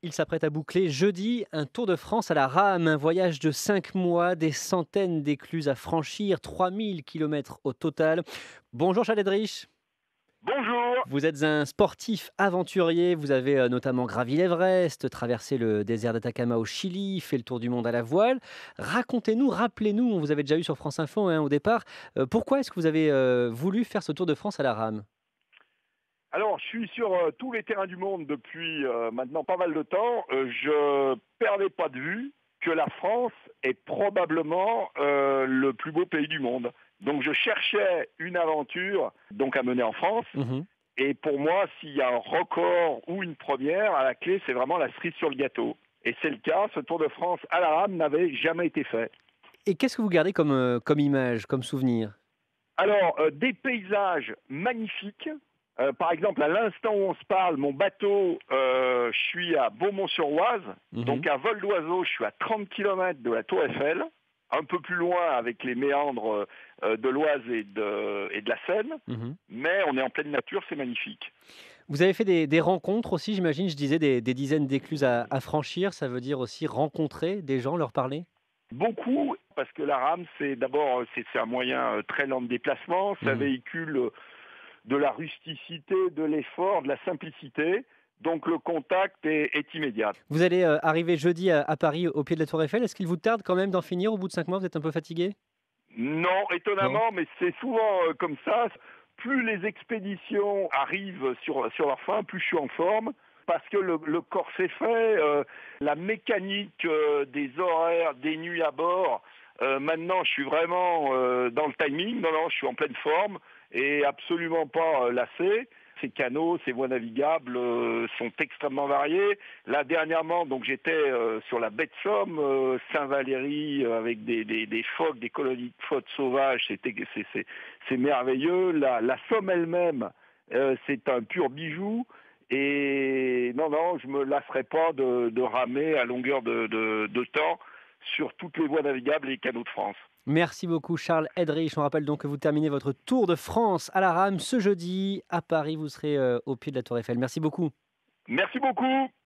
Il s'apprête à boucler jeudi un Tour de France à la rame, un voyage de 5 mois, des centaines d'écluses à franchir, 3000 km au total. Bonjour Charles Edrich, Bonjour. vous êtes un sportif aventurier, vous avez notamment gravi l'Everest, traversé le désert d'Atacama au Chili, fait le tour du monde à la voile. Racontez-nous, rappelez-nous, on vous avait déjà eu sur France Info au départ, pourquoi est-ce que vous avez voulu faire ce Tour de France à la rame? Alors, je suis sur tous les terrains du monde depuis maintenant pas mal de temps. Je perdais pas de vue que la France est probablement le plus beau pays du monde. Donc, je cherchais une aventure donc à mener en France. Mhm. Et pour moi, s'il y a un record ou une première, à la clé, c'est vraiment la cerise sur le gâteau. Et c'est le cas. Ce Tour de France à la rame n'avait jamais été fait. Et qu'est-ce que vous gardez comme image, comme souvenir? Alors, des paysages magnifiques. Par exemple, à l'instant où on se parle, mon bateau, je suis à Beaumont-sur-Oise, Mhm. donc à vol d'oiseau, je suis à 30 km de la Tour Eiffel, un peu plus loin avec les méandres de l'Oise et de la Seine, Mhm. mais on est en pleine nature, c'est magnifique. Vous avez fait des rencontres aussi, j'imagine, je disais des dizaines d'écluses à franchir, ça veut dire aussi rencontrer des gens, leur parler? Beaucoup, parce que la rame, c'est d'abord c'est un moyen très lent de déplacement, ça Mmh. véhicule de la rusticité, de l'effort, de la simplicité. Donc le contact est immédiat. Vous allez, arriver jeudi à Paris, au pied de la tour Eiffel. Est-ce qu'il vous tarde quand même d'en finir au bout de 5 mois? Vous êtes un peu fatigué? Non, Non? étonnamment, mais c'est souvent comme ça. Plus les expéditions arrivent sur leur fin, plus je suis en forme. Parce que le corps s'est fait, la mécanique des horaires, des nuits à bord. Maintenant, je suis vraiment dans le timing. Non, non, je suis en pleine forme et absolument pas lassé. Ces canaux, ces voies navigables sont extrêmement variés. Là, dernièrement, donc j'étais sur la baie de Somme, Saint-Valéry, avec des phoques, des colonies de phoques sauvages. C'est merveilleux. La Somme elle-même, c'est un pur bijou. Et non, non, je me lasserai pas de ramer à longueur de temps sur toutes les voies navigables et les canaux de France. Merci beaucoup Charles Edrich. On rappelle donc que vous terminez votre Tour de France à la rame ce jeudi. À Paris, vous serez, au pied de la tour Eiffel. Merci beaucoup. Merci beaucoup.